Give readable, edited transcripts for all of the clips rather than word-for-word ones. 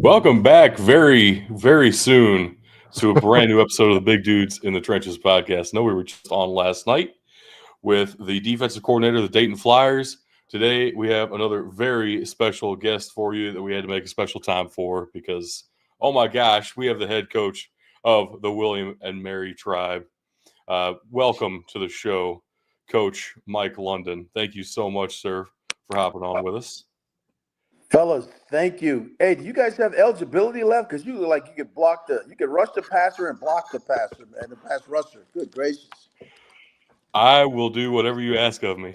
Welcome back very, very soon to a brand new episode of the Big Dudes in the Trenches podcast. I know we were just on last night with the defensive coordinator of the Dayton Flyers. Today, we have another very special guest for you that we had to make a special time for because, oh my gosh, we have the head coach of the William and Mary Tribe. Welcome to the show, Coach Mike London. Thank you so much, sir, for hopping on with us. Fellas, thank you. Hey, do you guys have eligibility left? Because you look like you could rush the passer and block the passer and the pass rusher. Good gracious. I will do whatever you ask of me.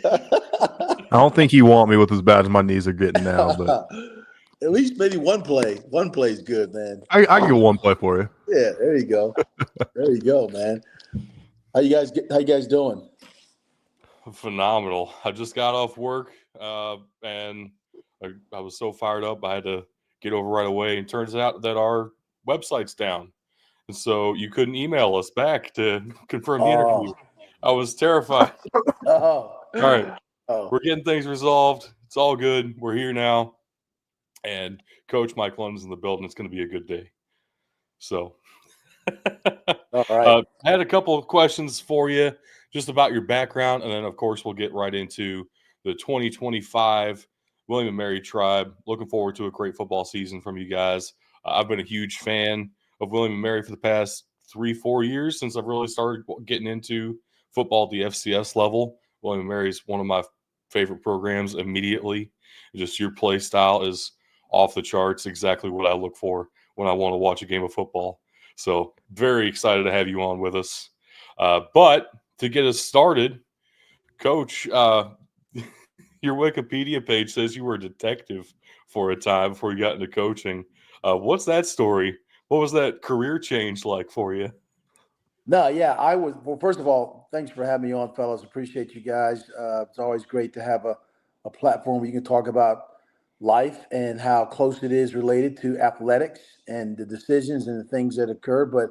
I don't think you want me with as bad as my knees are getting now, but at least maybe one play. One play is good, man. I can get one play for you. Yeah, there you go. There you go, man. How you guys doing? Phenomenal. I just got off work and I was so fired up. I had to get over right away. And turns out that our website's down. And so you couldn't email us back to confirm the interview. I was terrified. All right. We're getting things resolved. It's all good. We're here now. And Coach Mike London's in the building. It's going to be a good day. So all right. I had a couple of questions for you just about your background. And then, of course, we'll get right into the 2025 William and Mary Tribe. Looking forward to a great football season from you guys. I've been a huge fan of William and Mary for the past 3-4 years since I've really started getting into football at the FCS level. William and Mary is one of my favorite programs immediately. Just your play style is off the charts, exactly what I look for when I want to watch a game of football. So very excited to have you on with us. But to get us started, Coach, your Wikipedia page says you were a detective for a time before you got into coaching. What's that story? What was that career change like for you? No, yeah, well, first of all, thanks for having me on, fellas. Appreciate you guys. It's always great to have a platform where you can talk about life and how close it is related to athletics and the decisions and the things that occur. But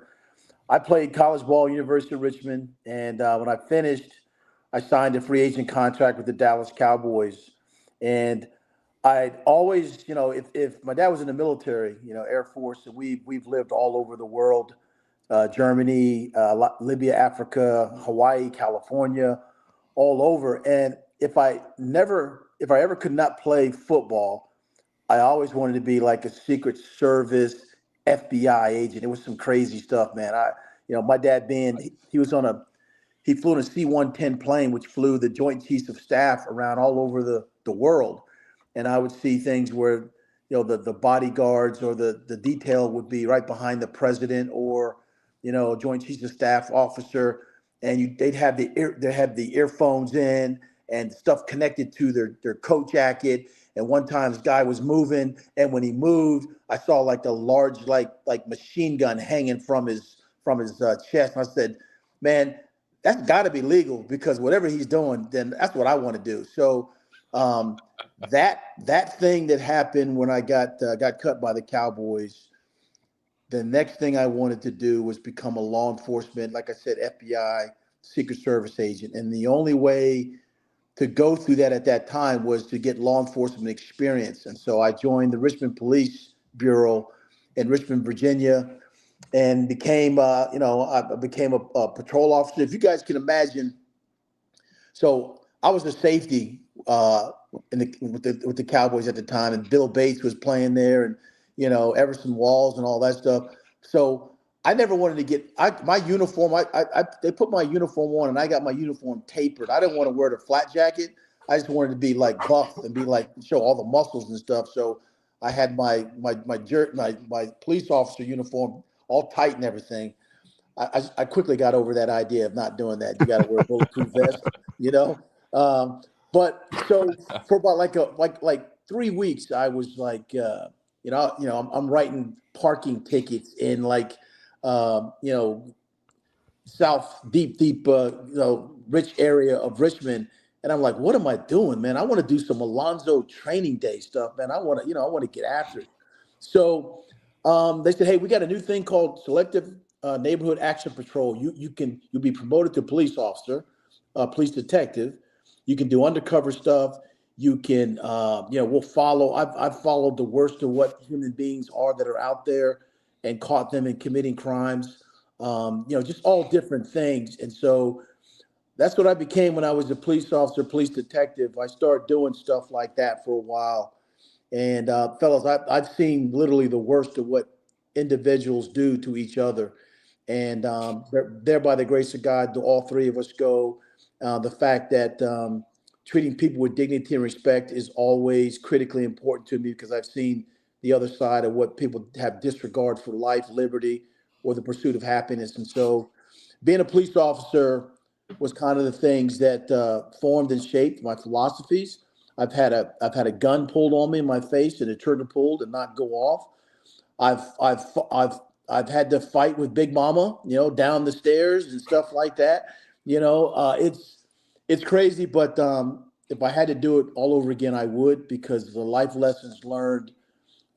I played college ball, University of Richmond, and when I finished, I signed a free agent contract with the Dallas Cowboys. And I'd always, if my dad was in the military, Air Force, and we've lived all over the world, Germany, Libya, Africa, Hawaii, California, all over. And if I ever could not play football, I always wanted to be like a Secret Service FBI agent. It was some crazy stuff, man. My dad he flew in a C-110 plane, which flew the Joint Chiefs of Staff around all over the world. And I would see things where, the bodyguards or the detail would be right behind the president or, a Joint Chiefs of Staff officer. And they'd have the earphones in and stuff connected to their coat jacket. And one time this guy was moving, and when he moved, I saw like a large like machine gun hanging from his chest. And I said, man, that's got to be legal because whatever he's doing, then that's what I want to do. So that thing that happened when I got cut by the Cowboys, the next thing I wanted to do was become a law enforcement, like I said, FBI, Secret Service agent. And the only way to go through that at that time was to get law enforcement experience. And so I joined the Richmond Police Bureau in Richmond, Virginia, and became, I became a patrol officer. If you guys can imagine, so I was a safety with the Cowboys at the time, and Bill Bates was playing there, and Everson Walls and all that stuff. So I never wanted to get my uniform. They put my uniform on, and I got my uniform tapered. I didn't want to wear the flat jacket. I just wanted to be like buff and be like show all the muscles and stuff. So I had my police officer uniform all tight and everything. I quickly got over that idea of not doing that. You got to wear a bulletproof vest, But so for about like 3 weeks, I was like, I'm writing parking tickets in south deep rich area of Richmond, and I'm like, what am I doing, man? I want to do some Alonzo Training Day stuff, man. I want to get after it. So they said, hey, we got a new thing called Selective Neighborhood Action Patrol. You'll be promoted to police officer, police detective. You can do undercover stuff. You can, we'll follow. I've followed the worst of what human beings are that are out there and caught them in committing crimes. Just all different things. And so that's what I became when I was a police officer, police detective. I started doing stuff like that for a while. And fellas, I've seen literally the worst of what individuals do to each other. And there, by the grace of God, all three of us go. The fact that treating people with dignity and respect is always critically important to me because I've seen the other side of what people have disregard for life, liberty, or the pursuit of happiness. And so being a police officer was kind of the things that formed and shaped my philosophies. I've had a gun pulled on me in my face and a trigger pulled and not go off. I've I've I've I've had to fight with Big Mama, down the stairs and stuff like that. It's crazy, but if I had to do it all over again, I would because the life lessons learned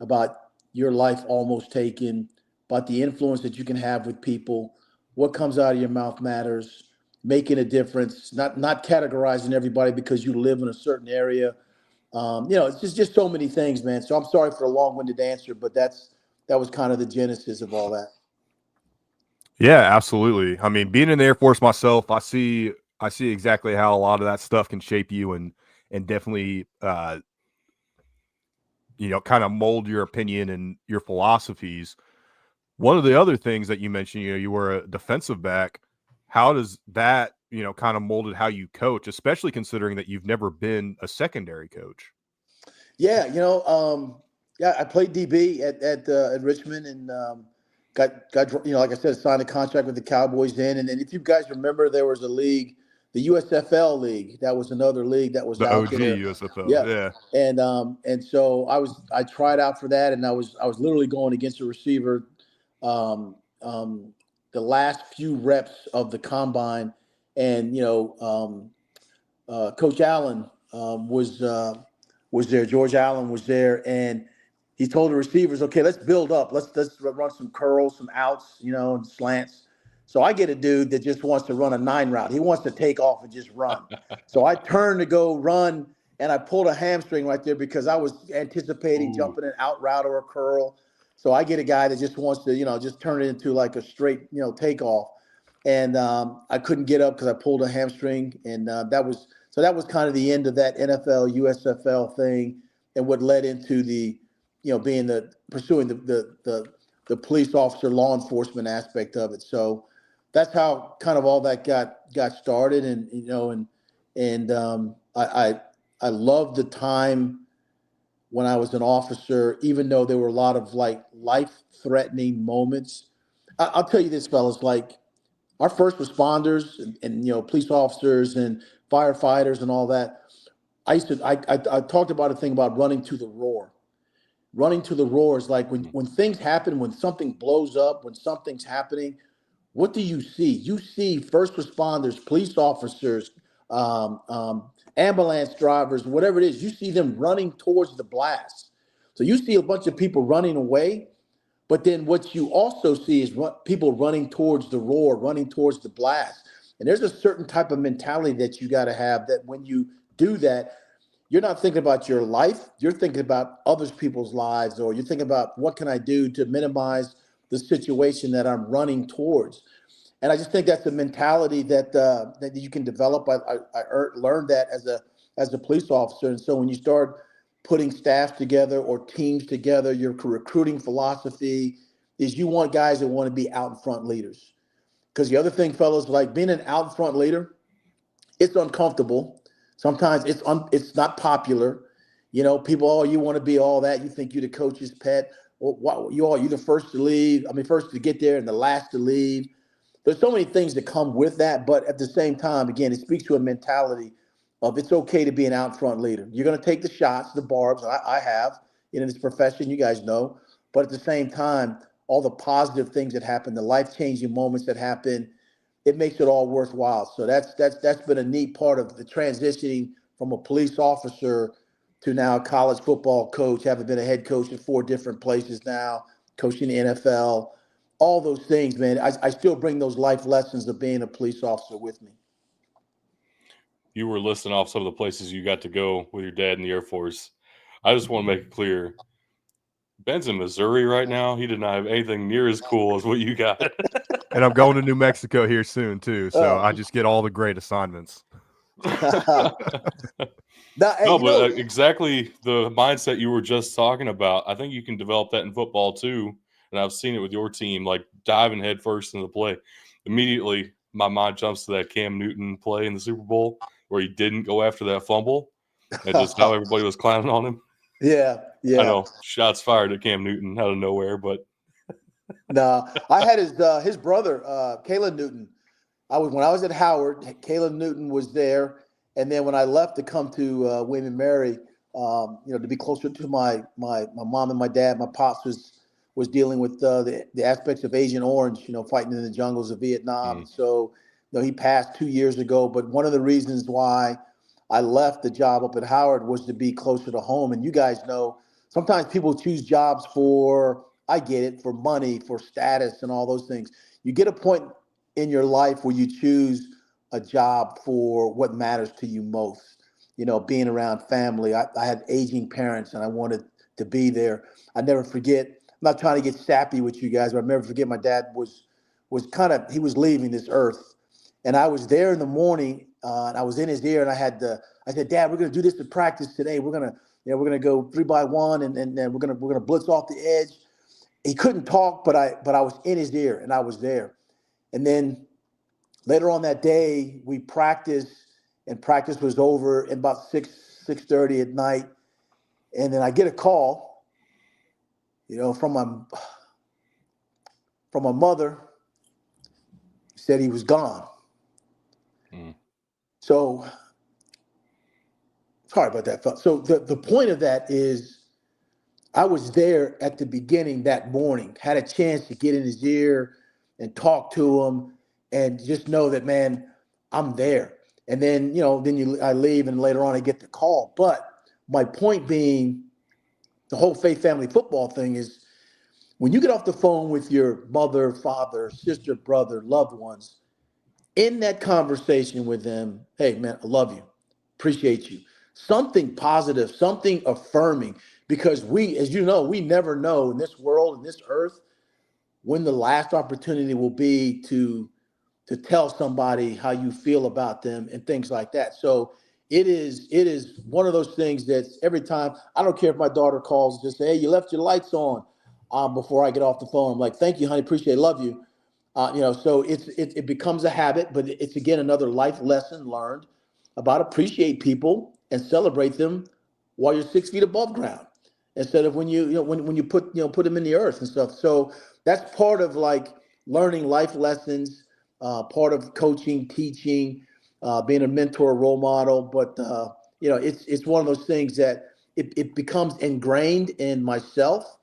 about your life almost taken, about the influence that you can have with people, what comes out of your mouth matters, making a difference, not categorizing everybody because you live in a certain area. It's just so many things, man. So I'm sorry for the long-winded answer, but that was kind of the genesis of all that. Yeah, absolutely. I mean, being in the Air Force myself, I see exactly how a lot of that stuff can shape you and definitely kind of mold your opinion and your philosophies. One of the other things that you mentioned, you were a defensive back. How does that, kind of molded how you coach, especially considering that you've never been a secondary coach? Yeah, I played DB at Richmond and got like I said, signed a contract with the Cowboys then. And then if you guys remember, there was a league, the USFL league. That was another league that was The out OG there. USFL, Yeah, yeah. and so I tried out for that, and I was literally going against a receiver, um, um, the last few reps of the combine, and Coach Allen was there. George Allen was there, and he told the receivers, "Okay, let's build up. Let's run some curls, some outs, and slants." So I get a dude that just wants to run a 9 route. He wants to take off and just run. So I turned to go run, and I pulled a hamstring right there because I was anticipating Ooh. jumping an out route or a curl. So I get a guy that just wants to, just turn it into like a straight, takeoff. And I couldn't get up because I pulled a hamstring, and that was kind of the end of that NFL USFL thing, and what led into the, being pursuing the police officer law enforcement aspect of it. So that's how kind of all that got started, and I loved the time when I was an officer, even though there were a lot of like life threatening moments. I'll tell you this, fellas, like our first responders and police officers and firefighters and all that. I talked about a thing about running to the roar. Running to the roar is like when things happen, when something blows up, when something's happening. What do you see? You see first responders, police officers, um, um, ambulance drivers, whatever it is. You see them running towards the blast. So you see a bunch of people running away, but then what you also see is people running towards the roar, running towards the blast. And there's a certain type of mentality that you got to have that when you do that, you're not thinking about your life. You're thinking about other people's lives, or you're thinking about what can I do to minimize the situation that I'm running towards. And I just think that's a mentality that you can develop. I learned that as a police officer, and so when you start putting staff together or teams together, your recruiting philosophy is you want guys that want to be out in front leaders. Because the other thing, fellas, like being an out in front leader, it's uncomfortable. Sometimes it's not popular. People, oh, you want to be all that. You think you're the coach's pet. Well, you're the first to leave. I mean, first to get there and the last to leave. There's so many things that come with that, but at the same time, again, it speaks to a mentality of it's okay to be an out front leader. You're going to take the shots, the barbs. I have in this profession, you guys know, but at the same time, all the positive things that happen, the life changing moments that happen, it makes it all worthwhile. So that's been a neat part of the transitioning from a police officer to now a college football coach, having been a head coach at 4 different places now, coaching the NFL, all those things, man. I still bring those life lessons of being a police officer with me. you were listing off some of the places you got to go with your dad in the Air Force. I just want to make it clear. Ben's in Missouri right now. He did not have anything near as cool as what you got. And I'm going to New Mexico here soon too, so Oh. I just get all the great assignments. Exactly the mindset you were just talking about. I think you can develop that in football too, and I've seen it with your team. Like diving headfirst into the play, immediately my mind jumps to that Cam Newton play in the Super Bowl where he didn't go after that fumble, and just how everybody was clowning on him. Yeah. I know, shots fired at Cam Newton out of nowhere, but no, I had his brother, Kayla Newton. When I was at Howard, Kayla Newton was there, and then when I left to come to William and Mary, to be closer to my mom and my dad, my pops was dealing with the aspects of Agent Orange, fighting in the jungles of Vietnam. And so, he passed 2 years ago. But one of the reasons why I left the job up at Howard was to be closer to home. And you guys know, sometimes people choose jobs I get it, for money, for status, and all those things. You get a point in your life where you choose a job for what matters to you most. Being around family. I had aging parents, and I wanted to be there. I never forget. I'm not trying to get sappy with you guys, but I never forget. My dad was he was leaving this earth, and I was there in the morning, and I was in his ear, and I said, Dad, we're going to do this in practice today. We're gonna go 3-by-1, and then we're gonna blitz off the edge. He couldn't talk, but I was in his ear, and I was there. And then later on that day, we practiced, and practice was over at about 6:30 at night. And then I get a call, from my mother, said he was gone. So sorry about that. So the point of that is, I was there at the beginning that morning, had a chance to get in his ear and talk to him, and just know that, man, I'm there. And then, I leave, and later on I get the call. But my point being, the whole faith family football thing is, when you get off the phone with your mother, father, sister, brother, loved ones, in that conversation with them, hey, man, I love you, appreciate you. Something positive, something affirming, because we, as you know, we never know in this world, in this earth, when the last opportunity will be to tell somebody how you feel about them and things like that. So it is one of those things that every time, I don't care if my daughter calls, just say, hey, you left your lights on, before I get off the phone. I'm like, thank you, honey, appreciate it, love you. So it becomes a habit, but it's, again, another life lesson learned about appreciate people and celebrate them while you're 6 feet above ground, instead of when you put them in the earth and stuff. So that's part of like learning life lessons, part of coaching, teaching, being a mentor, role model. But it's one of those things that it becomes ingrained in myself.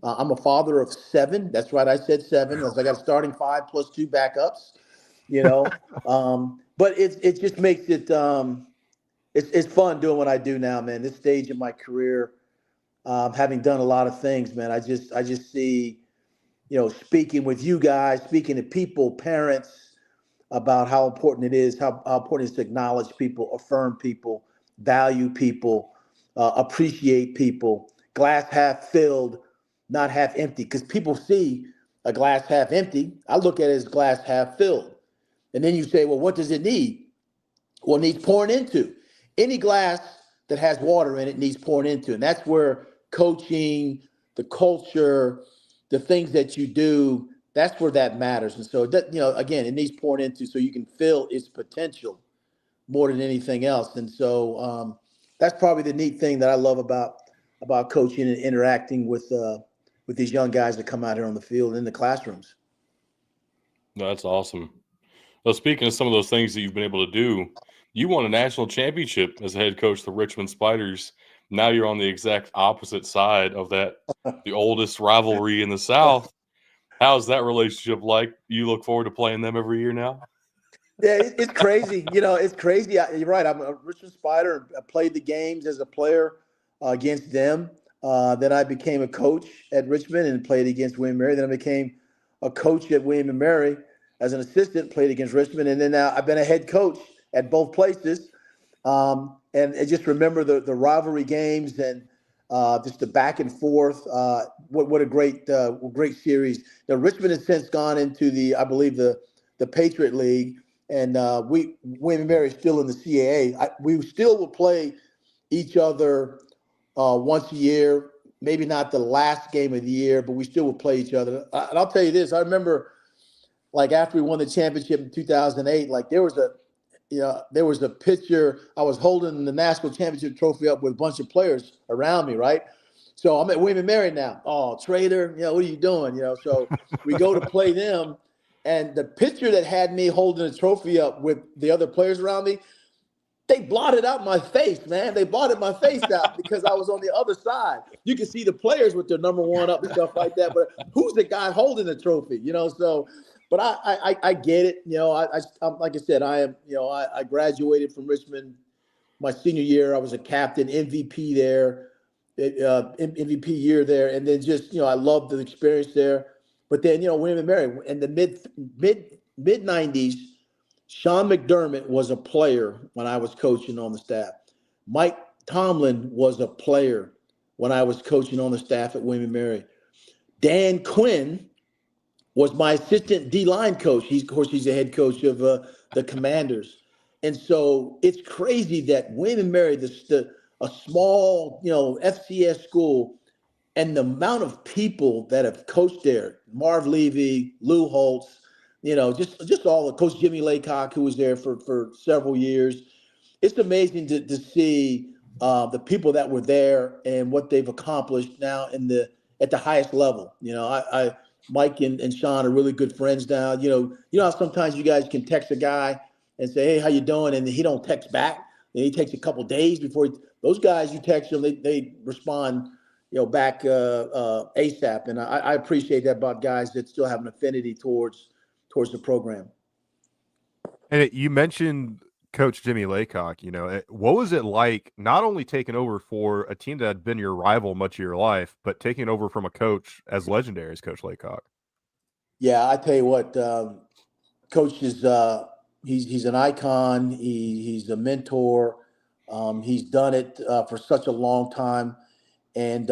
I'm a father of 7. That's right, I said 7. I got a starting 5 plus 2 backups. But it just makes it it's fun doing what I do now, man. This stage in my career, having done a lot of things, man. I just see, speaking with you guys, speaking to people, parents, about how important it is, how important it is to acknowledge people, affirm people, value people, appreciate people. Glass half filled, not half empty. Because people see a glass half empty. I look at it as glass half filled. And then you say, well, what does it need? Well, it needs pouring into. Any glass that has water in it needs pouring into. And that's where coaching, the culture, the things that you do, that's where that matters. And so, that, again, it needs pouring into so you can fill its potential more than anything else. And so that's probably the neat thing that I love about coaching and interacting with these young guys that come out here on the field in the classrooms. That's awesome. Well, speaking of some of those things that you've been able to do, you won a national championship as a head coach of the Richmond Spiders. Now you're on the exact opposite side of that, the oldest rivalry in the South. How's that relationship like? You look forward to playing them every year now? Yeah, it's crazy. It's crazy. You're right. I'm a Richmond Spider. I played the games as a player against them. Then I became a coach at Richmond and played against William and Mary. Then I became a coach at William and Mary as an assistant, played against Richmond. And then now I've been a head coach at both places. And just remember the rivalry games and just the back and forth. What a great series. Now Richmond has since gone into I believe the Patriot League, and William & Mary is still in the CAA. We still will play each other once a year. Maybe not the last game of the year, but we still will play each other. And I'll tell you this: I remember, like after we won the championship in 2008, like there was a picture. I was holding the national championship trophy up with a bunch of players around me, right? So I'm at William & Mary now. Oh, traitor, what are you doing? So we go to play them, and the picture that had me holding the trophy up with the other players around me, they blotted out my face, man. They blotted my face out because I was on the other side. You can see the players with their number one up and stuff like that, but who's the guy holding the trophy? So. But I get it. I'm like I said, I graduated from Richmond my senior year. I was a captain, MVP there, MVP year there, and then just I loved the experience there. But then William & Mary in the mid '90s, Sean McDermott was a player when I was coaching on the staff. Mike Tomlin was a player when I was coaching on the staff at William & Mary. Dan Quinn was my assistant D-line coach. He's the head coach of the Commanders. And so it's crazy that William & Mary, a small, FCS school, and the amount of people that have coached there, Marv Levy, Lou Holtz, just all the Coach Jimmy Laycock, who was there for several years. It's amazing to see the people that were there and what they've accomplished now at the highest level. Mike and Sean are really good friends now. You know how sometimes you guys can text a guy and say, "Hey, how you doing?" and he don't text back. And he takes a couple days before those guys you text them, they respond, back ASAP. And I appreciate that about guys that still have an affinity towards the program. And you mentioned Coach Jimmy Laycock. What was it like not only taking over for a team that had been your rival much of your life, but taking over from a coach as legendary as Coach Laycock? Yeah, I tell you what, Coach is he's an icon. He's a mentor. He's done it for such a long time, and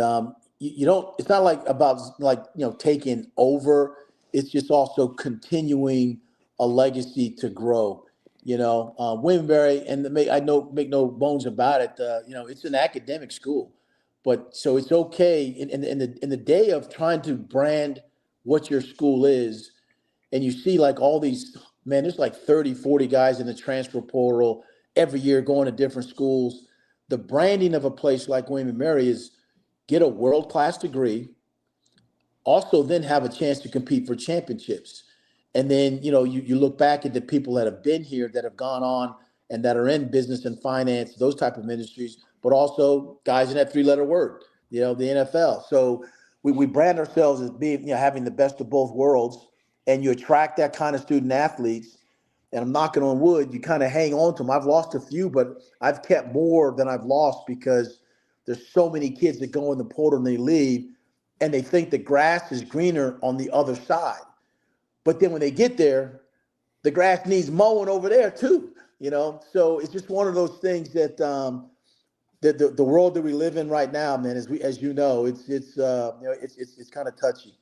you don't. It's not about taking over. It's just also continuing a legacy to grow. William & Mary, and make no bones about it. It's an academic school, but so it's okay in the day of trying to brand what your school is, and you see all these, man, there's 30, 40 guys in the transfer portal every year going to different schools. The branding of a place like William & Mary is get a world-class degree, also then have a chance to compete for championships. And then, you look back at the people that have been here, that have gone on and that are in business and finance, those type of industries, but also guys in that three-letter word, the NFL. So we brand ourselves as being, having the best of both worlds, and you attract that kind of student athletes. And I'm knocking on wood, you kind of hang on to them. I've lost a few, but I've kept more than I've lost because there's so many kids that go in the portal and they leave, and they think the grass is greener on the other side. But then when they get there, the grass needs mowing over there too, So it's just one of those things that the world that we live in right now, man, it's kind of touchy.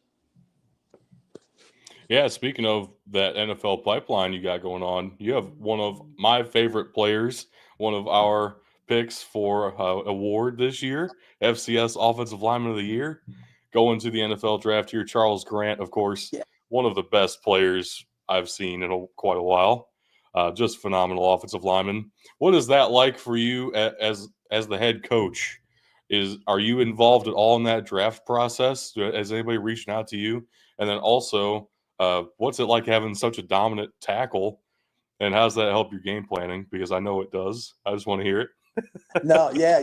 Yeah, speaking of that NFL pipeline you got going on, you have one of my favorite players, one of our picks for award this year, FCS Offensive Lineman of the Year, going to the NFL draft here. Charles Grant, of course, one of the best players I've seen in quite a while. Just phenomenal offensive lineman. What is that like for you as the head coach? Are you involved at all in that draft process? Has anybody reached out to you? And then also, what's it like having such a dominant tackle, and how does that help your game planning? Because I know it does. I just want to hear it. No, yeah,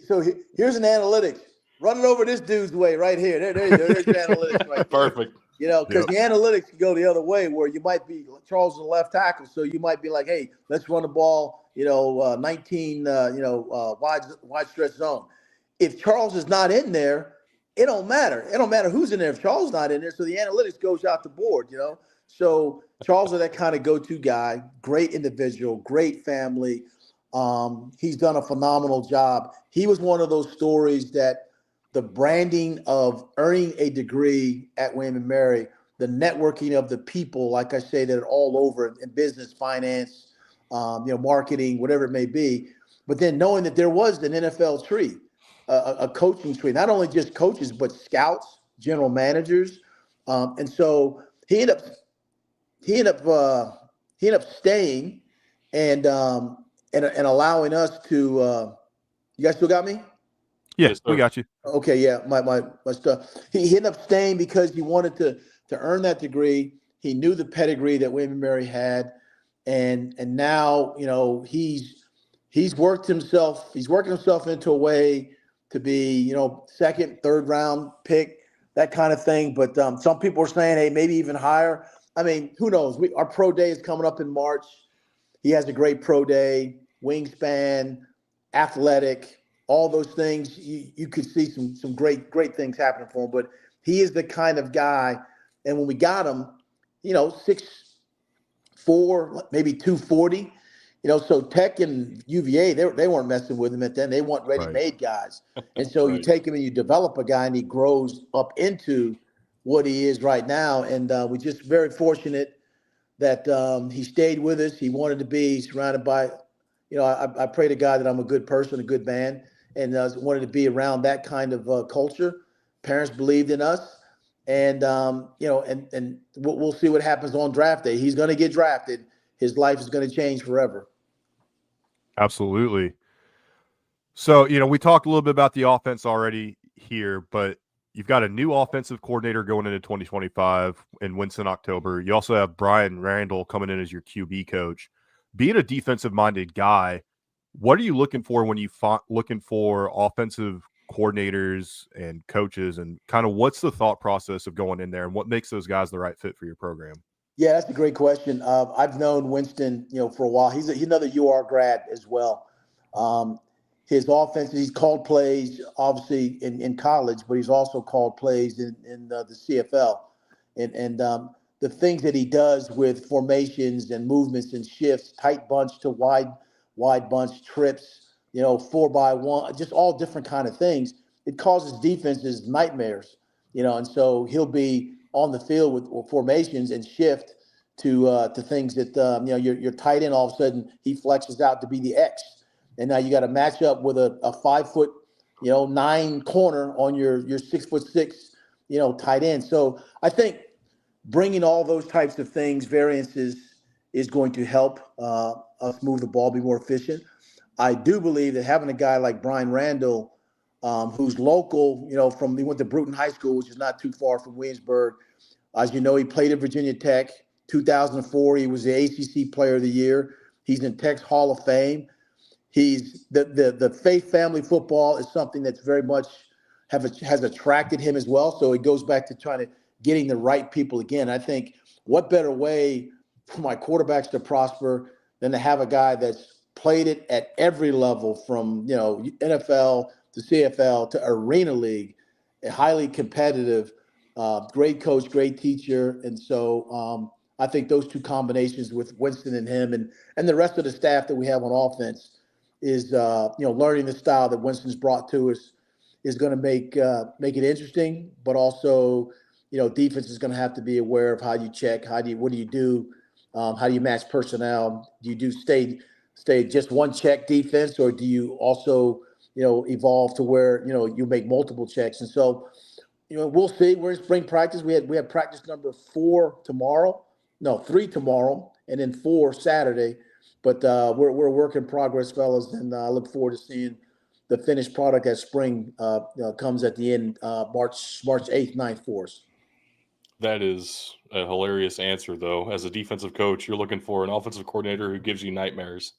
so here's an analytics. Run it over this dude's way right here. There you go. There's your analytics right there. Perfect. Because the analytics can go the other way, where you might be Charles is the left tackle, so you might be like, hey, let's run the ball, 19, wide stretch zone. If Charles is not in there, it don't matter. It don't matter who's in there if Charles is not in there. So the analytics goes out the board, So Charles is that kind of go-to guy, great individual, great family. He's done a phenomenal job. He was one of those stories that the branding of earning a degree at William and Mary, the networking of the people, like I say, that are all over in business, finance, marketing, whatever it may be. But then knowing that there was an NFL tree, a coaching tree, not only just coaches, but scouts, general managers. And so he ended up he ended up he ended up staying and allowing us to. You guys still got me? Yeah, Yes, we sir. got you. Okay, yeah, my stuff. He ended up staying because he wanted to earn that degree. He knew the pedigree that William and Mary had, and now he's worked himself. He's working himself into a way to be second, third round pick, that kind of thing. But some people are saying, hey, maybe even higher. I mean, who knows? Our pro day is coming up in March. He has a great pro day, wingspan, athletic, all those things. You could see some great things happening for him. But he is the kind of guy, and when we got him, 6'4", maybe 240. So Tech and UVA, they weren't messing with him at then. They want Right. ready-made guys. And so you Right. take him and you develop a guy, and he grows up into what he is right now. And we're just very fortunate that he stayed with us. He wanted to be surrounded by, I pray to God that I'm a good person, a good man, and wanted to be around that kind of culture. Parents believed in us, and and we'll see what happens on draft day. He's going to get drafted. His life is going to change forever. Absolutely. So, we talked a little bit about the offense already here, but you've got a new offensive coordinator going into 2025 in Winston October. You also have Brian Randall coming in as your QB coach. Being a defensive-minded guy, what are you looking for when you looking for offensive coordinators and coaches, and kind of what's the thought process of going in there, and what makes those guys the right fit for your program? Yeah, that's a great question. I've known Winston, for a while. He's another UR grad as well. Um, his offense, he's called plays, obviously in college, but he's also called plays in the CFL, and the things that he does with formations and movements and shifts, tight bunch to wide bunch trips, 4x1, just all different kind of things. It causes defenses nightmares, and so he'll be on the field with formations and shift to things that your tight end, all of a sudden he flexes out to be the X, and now you got to match up with a 5'9" corner on your 6'6" tight end. So I think bringing all those types of things, variances, is going to help us move the ball, be more efficient. I do believe that having a guy like Brian Randall, who's local, he went to Bruton High School, which is not too far from Williamsburg. As you know, he played at Virginia Tech. 2004, he was the ACC Player of the Year. He's in Tech's Hall of Fame. He's the faith family football is something that's very much has attracted him as well. So it goes back to trying to getting the right people again. I think what better way for my quarterbacks to prosper than to have a guy that's played it at every level from NFL to CFL to Arena League, a highly competitive, great coach, great teacher, and so I think those two combinations with Winston and him and the rest of the staff that we have on offense is learning the style that Winston's brought to us is going to make it interesting, but also defense is going to have to be aware of how you check, what do you do, how do you match personnel, do you stay just one check defense, or do you also evolve to where you make multiple checks? And so we'll see. We're in spring practice. We have practice number 3 tomorrow, and then 4 Saturday. But we're a work in progress, fellas, and I look forward to seeing the finished product as spring comes at the end, March 8th, 9th for us. That is a hilarious answer, though. As a defensive coach, you're looking for an offensive coordinator who gives you nightmares.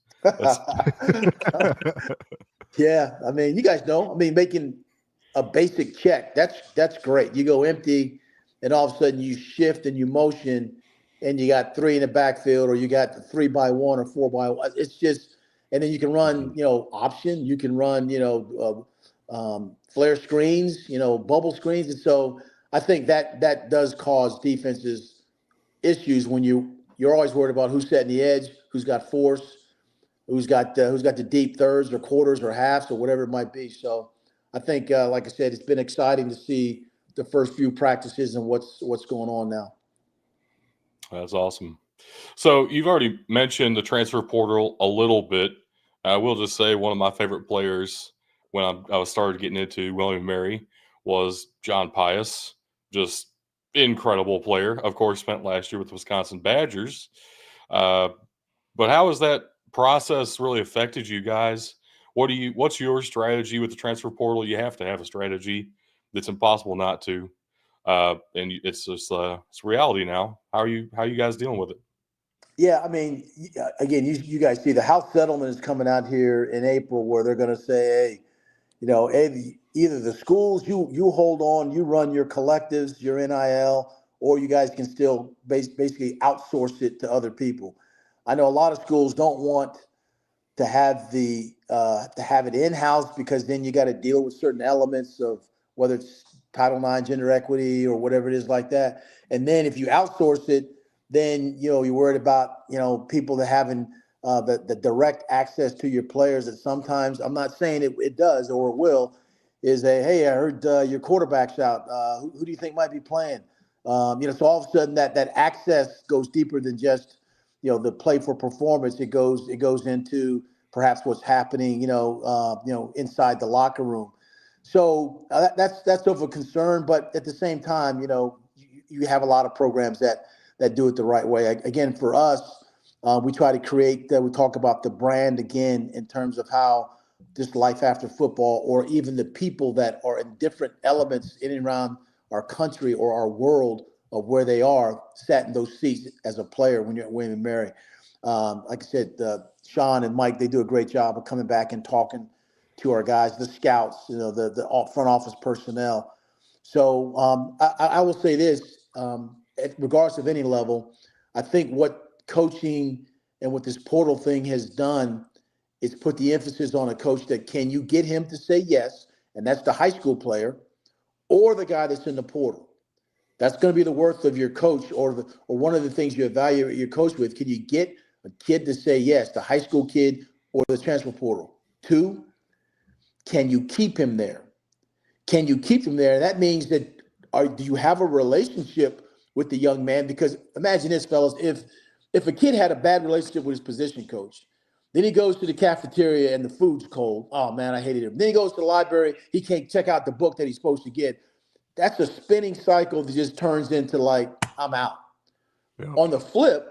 Yeah, I mean, you guys know. I mean, making a basic check, that's great. You go empty, and all of a sudden you shift and you motion, and you got 3 in the backfield, or you got the 3x1 or 4x1. It's just, and then you can run, option. You can run, flare screens, bubble screens, and so I think that does cause defenses issues when you're always worried about who's setting the edge, who's got force, who's got the deep thirds or quarters or halves or whatever it might be. So I think, like I said, it's been exciting to see the first few practices and what's going on now. That's awesome. So you've already mentioned the transfer portal a little bit. I will just say one of my favorite players when I was started getting into William & Mary was John Pius. Just incredible player. Of course, spent last year with the Wisconsin Badgers. But how has that process really affected you guys? What's your strategy with the transfer portal? You have to have a strategy. It's impossible not to. And it's just it's reality now. How are you guys dealing with it? Yeah, I mean, again, you guys see the House settlement is coming out here in April, where they're going to say, hey, either the schools you hold on, you run your collectives, your NIL, or you guys can still basically outsource it to other people. I know a lot of schools don't want to have it in house, because then you got to deal with certain elements of whether it's Title IX, gender equity, or whatever it is like that. And then if you outsource it, then you're worried about people that having the direct access to your players. That sometimes, I'm not saying it does or it will, is hey, I heard your quarterback's out. Who do you think might be playing? So all of a sudden that access goes deeper than just the play for performance. It goes into perhaps what's happening inside the locker room. So that's of a concern. But at the same time, you have a lot of programs that do it the right way. Again, for us, we try to create. We talk about the brand again in terms of how just life after football, or even the people that are in different elements in and around our country or our world of where they are, sat in those seats as a player when you're at William & Mary. Like I said, Sean and Mike, they do a great job of coming back and talking to our guys, the scouts, the front office personnel. So I will say this, regardless of any level, I think what coaching and what this portal thing has done is put the emphasis on a coach that can you get him to say yes, and that's the high school player, or the guy that's in the portal. That's going to be the worth of your coach, or one of the things you evaluate your coach with. Can you get a kid to say yes, the high school kid or the transfer portal? 2, can you keep him there? Can you keep him there? That means that do you have a relationship with the young man? Because imagine this, fellas, if a kid had a bad relationship with his position coach, then he goes to the cafeteria and the food's cold. Oh man, I hated him. Then he goes to the library, he can't check out the book that he's supposed to get. That's a spinning cycle that just turns into like, I'm out. Yeah. On the flip,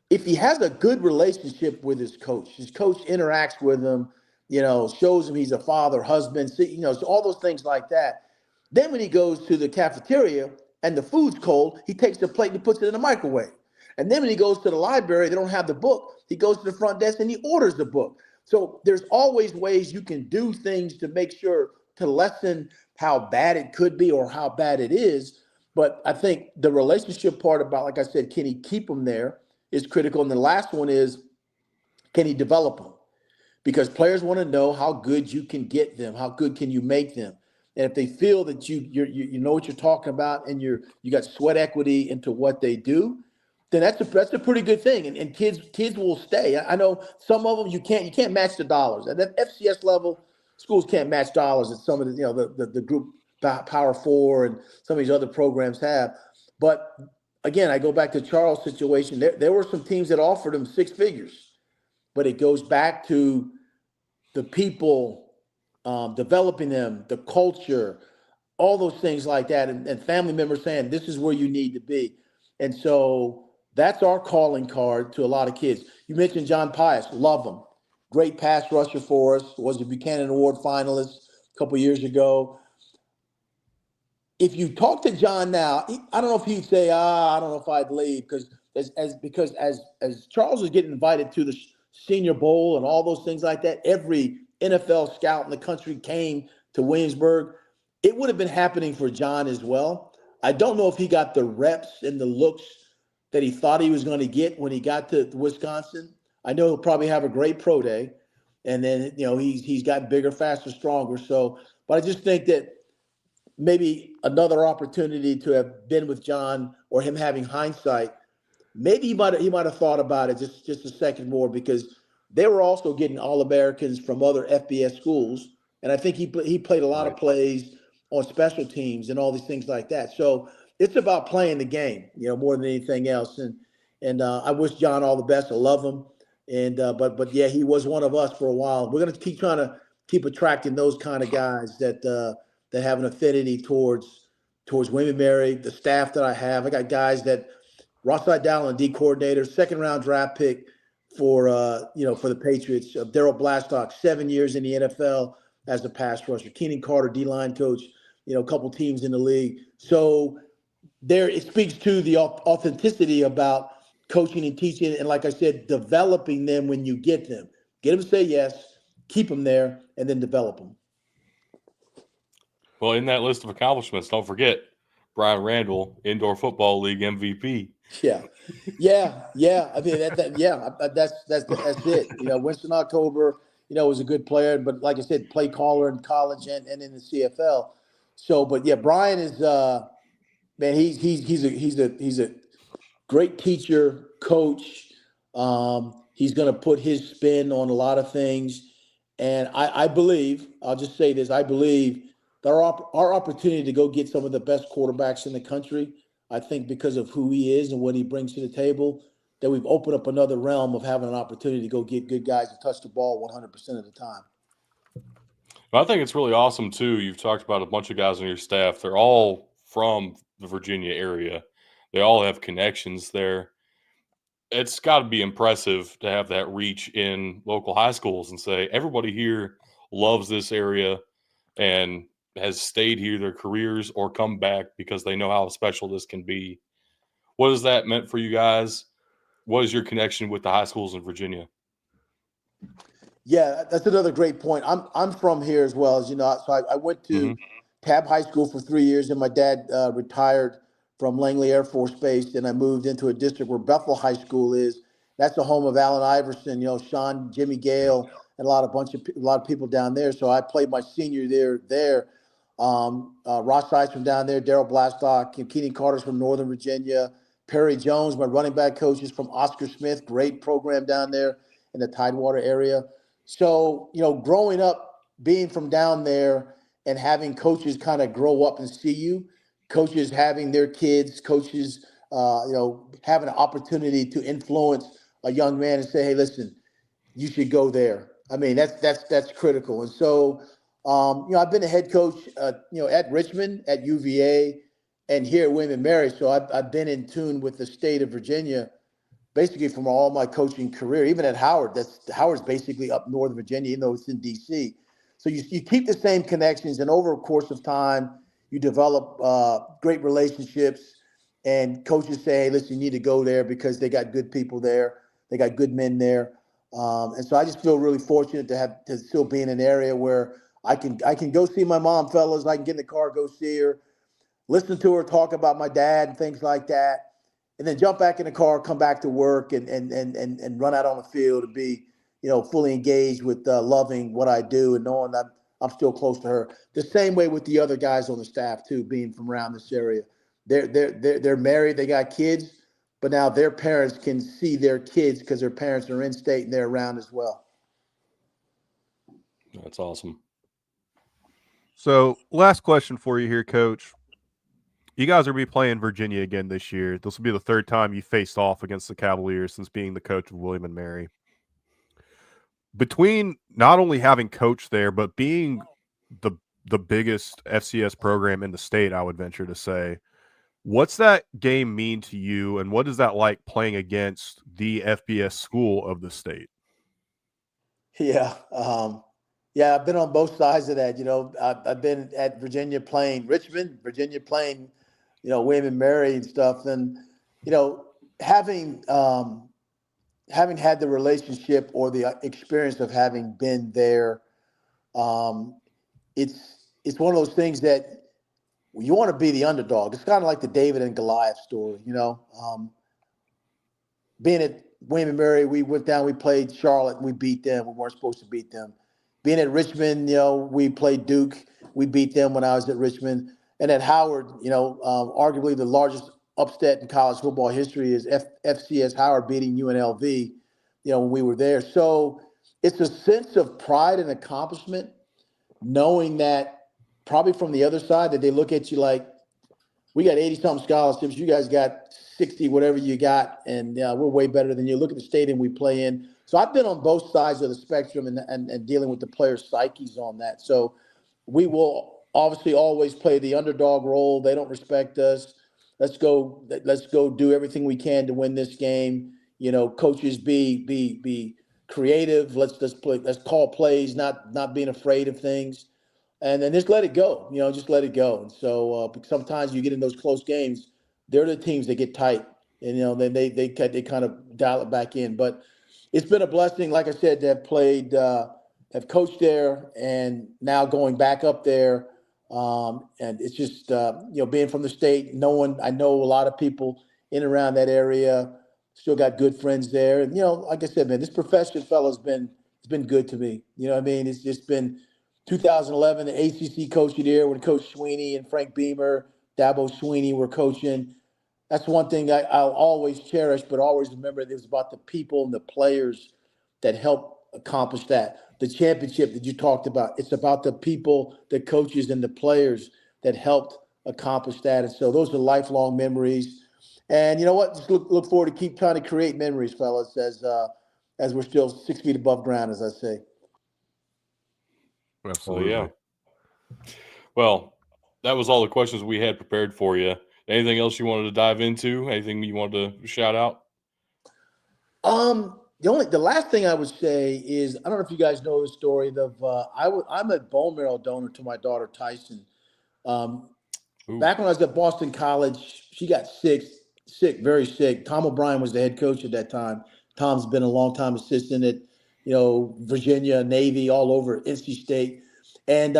if he has a good relationship with his coach interacts with him, shows him he's a father, husband, so all those things like that. Then when he goes to the cafeteria and the food's cold, he takes the plate and he puts it in the microwave. And then when he goes to the library, they don't have the book. He goes to the front desk and he orders the book. So there's always ways you can do things to make sure to lessen how bad it could be or how bad it is. But I think the relationship part about, like I said, can he keep him there is critical. And the last one is, can he develop them? Because players want to know how good you can get them, how good can you make them. And if they feel that you know what you're talking about and you got sweat equity into what they do, then that's a pretty good thing. And kids will stay. I know some of them you can't match the dollars. At that FCS level, schools can't match dollars that some of the group Power 4 and some of these other programs have. But again, I go back to Charles' situation. There were some teams that offered him 6 figures. But it goes back to the people, developing them, the culture, all those things like that, and family members saying, this is where you need to be. And so that's our calling card to a lot of kids. You mentioned John Pius, love him. Great pass rusher for us, was a Buchanan Award finalist a couple years ago. If you talk to John now, I don't know if he'd say, I don't know if I'd leave, because as Charles was getting invited to the Senior Bowl and all those things like that, every NFL scout in the country came to Williamsburg. It would have been happening for John as well. I don't know if he got the reps and the looks that he thought he was going to get when he got to Wisconsin. I know he'll probably have a great pro day, and then he's gotten bigger, faster, stronger. So, but I just think that maybe another opportunity to have been with John, or him having hindsight, maybe he might have thought about it just a second more, because they were also getting All-Americans from other FBS schools. And I think he played a lot of plays on special teams and all these things like that. So it's about playing the game, more than anything else. And I wish John all the best. I love him. And but yeah, he was one of us for a while. We're going to keep trying to keep attracting those kind of guys that have an affinity towards William & Mary. The staff that I got guys that Ross Idall, D coordinator, second round draft pick for for the Patriots. Daryl Blastock, 7 years in the NFL as a pass rusher. Keenan Carter, D-line coach, a couple teams in the league. So there, it speaks to the authenticity about coaching and teaching, and like I said, developing them when you get them. Get them to say yes, keep them there, and then develop them. Well, in that list of accomplishments, don't forget Brian Randall, Indoor Football League MVP. Yeah. I mean, that's it. Winston October, was a good player, but like I said, play caller in college and in the CFL. So, but yeah, Brian is man. He's a great teacher, coach. He's going to put his spin on a lot of things, and I believe, I'll just say this: I believe that our opportunity to go get some of the best quarterbacks in the country. I think because of who he is and what he brings to the table, that we've opened up another realm of having an opportunity to go get good guys to touch the ball 100% of the time. I think it's really awesome, too. You've talked about a bunch of guys on your staff. They're all from the Virginia area. They all have connections there. It's got to be impressive to have that reach in local high schools and say, everybody here loves this area and has stayed here their careers or come back because they know how special this can be. What has that meant for you guys? What is your connection with the high schools in Virginia? Yeah, that's another great point. I'm from here as well, as you know. So I went to Tab High School for 3 years, and my dad retired from Langley Air Force Base, and I moved into a district where Bethel High School is. That's the home of Allen Iverson, Sean, Jimmy Gale, and a lot of people down there. So I played my senior year there. Ross Ice from down there, Daryl Blastock, Keenan Carter's from Northern Virginia, Perry Jones, my running back coach, is from Oscar Smith, great program down there in the Tidewater area. So, growing up, being from down there and having coaches kind of grow up and see you, coaches having their kids, coaches, having an opportunity to influence a young man and say, hey, listen, you should go there. I mean, that's critical. And so, I've been a head coach, at Richmond, at UVA, and here at William & Mary. So I've been in tune with the state of Virginia basically from all my coaching career, even at Howard. Howard's basically up Northern Virginia, even though it's in D.C. So you keep the same connections, and over a course of time, you develop great relationships, and coaches say, hey, listen, you need to go there because they got good people there. They got good men there. And so I just feel really fortunate to still be in an area where I can go see my mom, fellas. I can get in the car, go see her, listen to her talk about my dad and things like that, and then jump back in the car, come back to work, and run out on the field and be, fully engaged with loving what I do and knowing that I'm still close to her. The same way with the other guys on the staff too, being from around this area. They're married, they got kids, but now their parents can see their kids because their parents are in state and they're around as well. That's awesome. So, last question for you here, Coach. You guys are going to be playing Virginia again this year. This will be the third time you faced off against the Cavaliers since being the coach of William & Mary. Between not only having coached there, but being the biggest FCS program in the state, I would venture to say, what's that game mean to you, and what is that like playing against the FBS school of the state? Yeah. Yeah, I've been on both sides of that. I've been at Virginia playing Richmond, Virginia playing, William & Mary and stuff. And, having had the relationship or the experience of having been there, it's one of those things that you want to be the underdog. It's kind of like the David and Goliath story, being at William & Mary, we went down, we played Charlotte, and we beat them. We weren't supposed to beat them. Being at Richmond, we played Duke. We beat them when I was at Richmond. And at Howard, arguably the largest upset in college football history is FCS Howard beating UNLV when we were there. So it's a sense of pride and accomplishment, knowing that probably from the other side that they look at you like, we got 80-something scholarships. You guys got 60, whatever you got, and we're way better than you. Look at the stadium we play in. So I've been on both sides of the spectrum and dealing with the players' psyches on that. So we will obviously always play the underdog role. They don't respect us. Let's go do everything we can to win this game. Coaches be creative. Let's play. Let's call plays, not being afraid of things. And then just let it go, just let it go. And so sometimes you get in those close games, they're the teams that get tight, and then they kind of dial it back in. But it's been a blessing, like I said, to have coached there, and now going back up there. And it's just being from the state, I know a lot of people in and around that area. Still got good friends there, and like I said, man, this profession, fella, it's been good to me. You know what I mean? It's just been. 2011, the ACC Coach of the Year when Coach Sweeney and Frank Beamer, Dabo Sweeney were coaching. That's one thing I'll always cherish, but always remember it was about the people and the players that helped accomplish that. The championship that you talked about, it's about the people, the coaches, and the players that helped accomplish that. And so those are lifelong memories. And you know what? Just look forward to keep trying to create memories, fellas, as we're still 6 feet above ground, as I say. Absolutely. So, yeah. Well, that was all the questions we had prepared for you. Anything else you wanted to dive into? Anything you wanted to shout out? The last thing I would say is, I don't know if you guys know the story of I'm a bone marrow donor to my daughter Tyson. Back when I was at Boston College, she got sick, very sick. Tom O'Brien was the head coach at that time. Tom's been a long-time assistant at Virginia, Navy, all over, NC State. And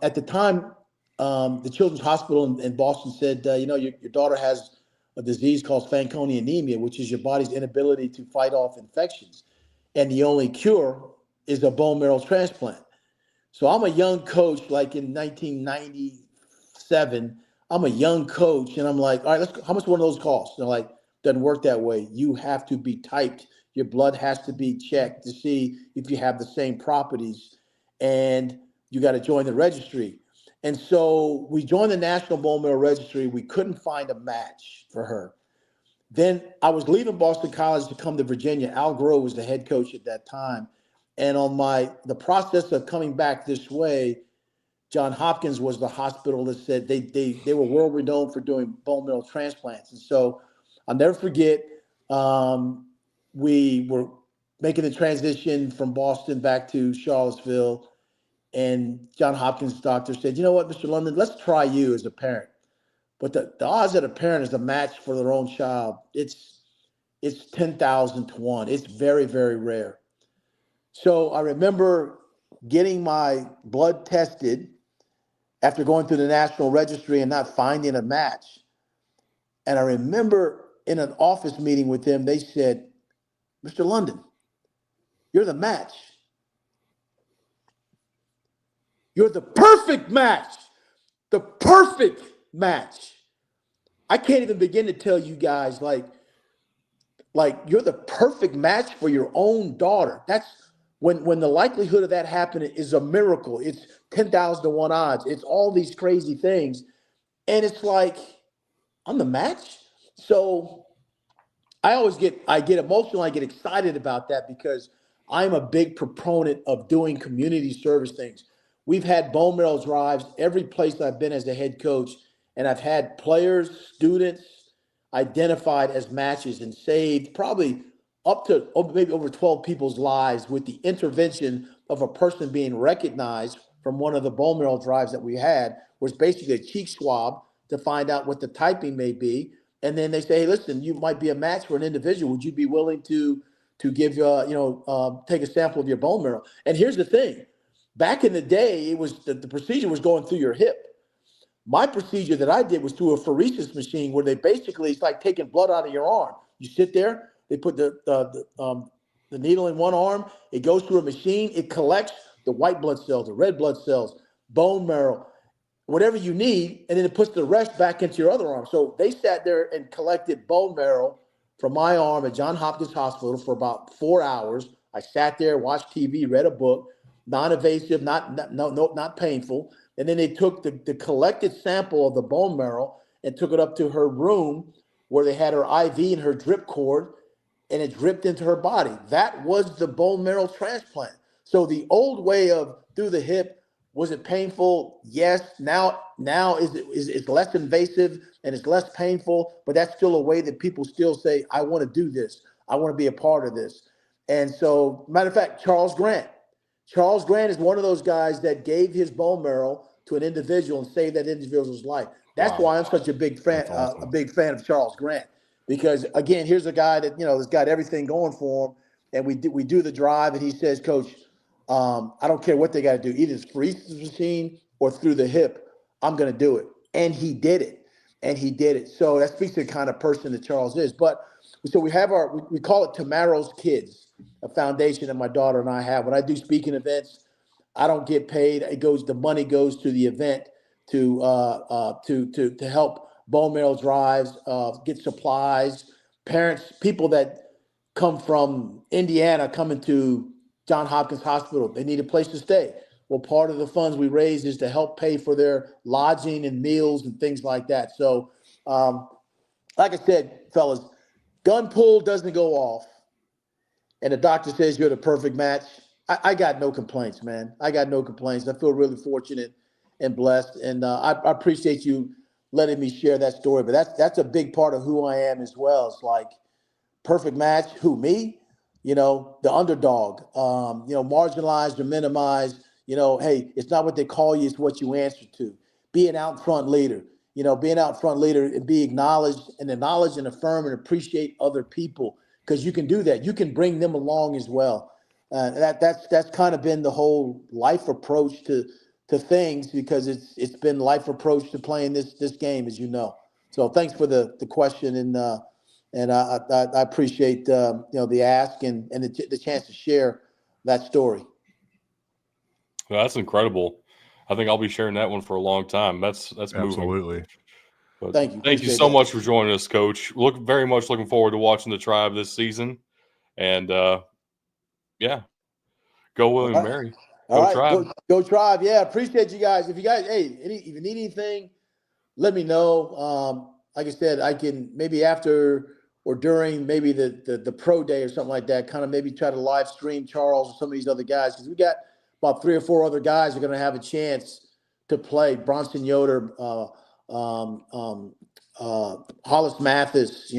at the time, the Children's Hospital in Boston said, your daughter has a disease called Fanconi anemia, which is your body's inability to fight off infections. And the only cure is a bone marrow transplant. So I'm a young coach, like in 1997. I'm a young coach, and I'm like, all right, how much one of those cost? They're like, doesn't work that way. You have to be typed. Your blood has to be checked to see if you have the same properties, and you got to join the registry. And so we joined the National Bone Marrow Registry. We couldn't find a match for her. Then I was leaving Boston College to come to Virginia. Al Grove was the head coach at that time. And on the process of coming back this way, John Hopkins was the hospital that said they were world renowned for doing bone marrow transplants. And so I'll never forget, we were making the transition from Boston back to Charlottesville, and John Hopkins' doctor said, you know what, Mr. London, let's try you as a parent. But the odds that a parent is a match for their own child, it's 10,000 to 1. It's very, very rare. So I remember getting my blood tested after going through the National Registry and not finding a match. And I remember in an office meeting with them, they said, Mr. London, you're the match. You're the perfect match. The perfect match. I can't even begin to tell you guys, like you're the perfect match for your own daughter. That's when the likelihood of that happening is a miracle. It's 10,000 to 1 odds. It's all these crazy things. And it's like, I'm the match. So I get emotional. I get excited about that because I'm a big proponent of doing community service things. We've had bone marrow drives every place I've been as a head coach, and I've had players, students identified as matches and saved probably up to maybe over 12 people's lives with the intervention of a person being recognized from one of the bone marrow drives that we had, was basically a cheek swab to find out what the typing may be. And then they say, hey, listen, you might be a match for an individual. Would you be willing to give take a sample of your bone marrow? And here's the thing. Back in the day, it was the procedure was going through your hip. My procedure that I did was through a pheresis machine where they basically, it's like taking blood out of your arm. You sit there, they put the needle in one arm, it goes through a machine, it collects the white blood cells, the red blood cells, bone marrow, whatever you need, and then it puts the rest back into your other arm. So they sat there and collected bone marrow from my arm at Johns Hopkins Hospital for about 4 hours. I sat there, watched TV, read a book, non-invasive, not painful. And then they took the collected sample of the bone marrow and took it up to her room where they had her IV and her drip cord, and it dripped into her body. That was the bone marrow transplant. So the old way of through the hip, was it painful? Yes. Now it's less invasive and it's less painful, but that's still a way that people still say, I want to do this. I want to be a part of this. And so, matter of fact, Charles Grant is one of those guys that gave his bone marrow to an individual and saved that individual's life. That's why I'm such a big fan, awesome. a big fan of Charles Grant, because again, here's a guy that has got everything going for him, and we do the drive, and he says, Coach, I don't care what they got to do, either through the machine or through the hip, I'm going to do it, and he did it. So that speaks to the kind of person that Charles is. But so we have we call it Tomorrow's Kids, a foundation that my daughter and I have. When I do speaking events, I don't get paid. The money goes to the event to help bone marrow drives, get supplies, parents, people that come from Indiana coming to Johns Hopkins Hospital. They need a place to stay. Well, part of the funds we raise is to help pay for their lodging and meals and things like that. So, like I said, fellas, gun pull doesn't go off, and the doctor says you're the perfect match. I got no complaints, man. I got no complaints. I feel really fortunate and blessed, and I appreciate you letting me share that story. But that's a big part of who I am as well. It's like perfect match. Who, me? The underdog. Marginalized or minimized. Hey, it's not what they call you; it's what you answer to. Be an out front leader. Being out front leader and be acknowledged and affirm and appreciate other people, because you can do that. You can bring them along as well. That's kind of been the whole life approach to things, because it's been life approach to playing this game, as you know. So thanks for the question, and I appreciate the ask and the chance to share that story. Well, that's incredible. I think I'll be sharing that one for a long time. That's moving. Absolutely. But Thank you. Thank you Appreciate so that. much for joining us, Coach. Very much looking forward to watching the Tribe this season. And yeah, go William and Mary. All right, Tribe. go Tribe. Yeah, appreciate you guys. If you guys, if you need anything, let me know. Like I said, I can maybe after or during maybe the pro day or something like that, kind of maybe try to live stream Charles or some of these other guys, because we got about 3 or 4 other guys who are going to have a chance to play. Bronson Yoder, Hollis Mathis,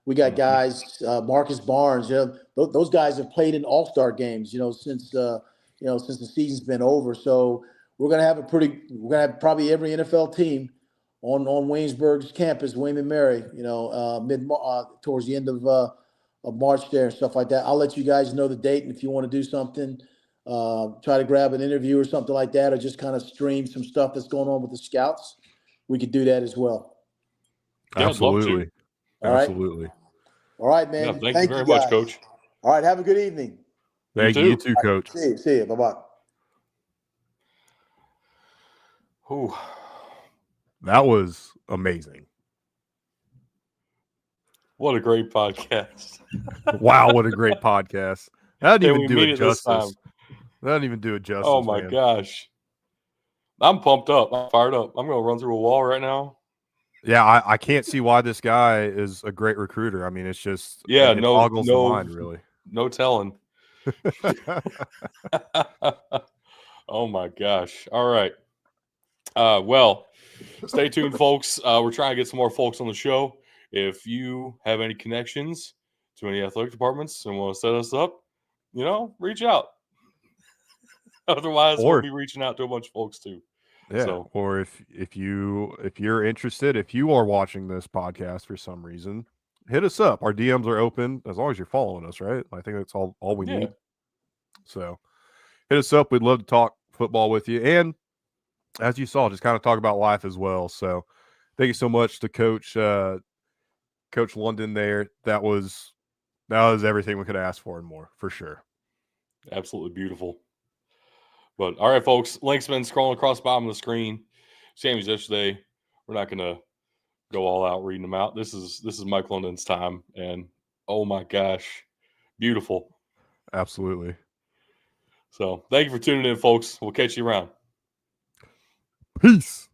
we got guys, Marcus Barnes, those guys have played in all-star games, since the season's been over. So we're going to have probably every NFL team on Waynesburg's campus, William and Mary, towards the end of March there and stuff like that. I'll let you guys know the date, and if you want to do something, try to grab an interview or something like that, or just kind of stream some stuff that's going on with the scouts, we could do that as well. Yeah, absolutely. All right. Absolutely. All right, man. Yeah, thank you very much, Coach. All right. Have a good evening. Thank you too, Coach. See you. Bye-bye. Ooh. That was amazing. What a great podcast. Wow, what a great podcast. That didn't even do it justice. That didn't even do it justice. Oh my gosh. I'm pumped up. I'm fired up. I'm going to run through a wall right now. Yeah, I can't see why this guy is a great recruiter. I mean, it's just it boggles the mind, really. No telling. Oh my gosh. All right. Well, stay tuned, folks. We're trying to get some more folks on the show. If you have any connections to any athletic departments and want to set us up, reach out. Otherwise, we'll be reaching out to a bunch of folks too. Yeah. So, or if you're interested, if you are watching this podcast for some reason, hit us up. Our DMs are open as long as you're following us, right? I think that's all we need. So hit us up. We'd love to talk football with you. And as you saw, just kind of talk about life as well. So thank you so much to Coach London there. That was everything we could ask for and more, for sure. Absolutely beautiful. But all right, folks, links been scrolling across the bottom of the screen. Same as yesterday. We're not going to go all out reading them out. This is Mike London's time, and oh my gosh, beautiful. Absolutely. So thank you for tuning in, folks. We'll catch you around. Peace.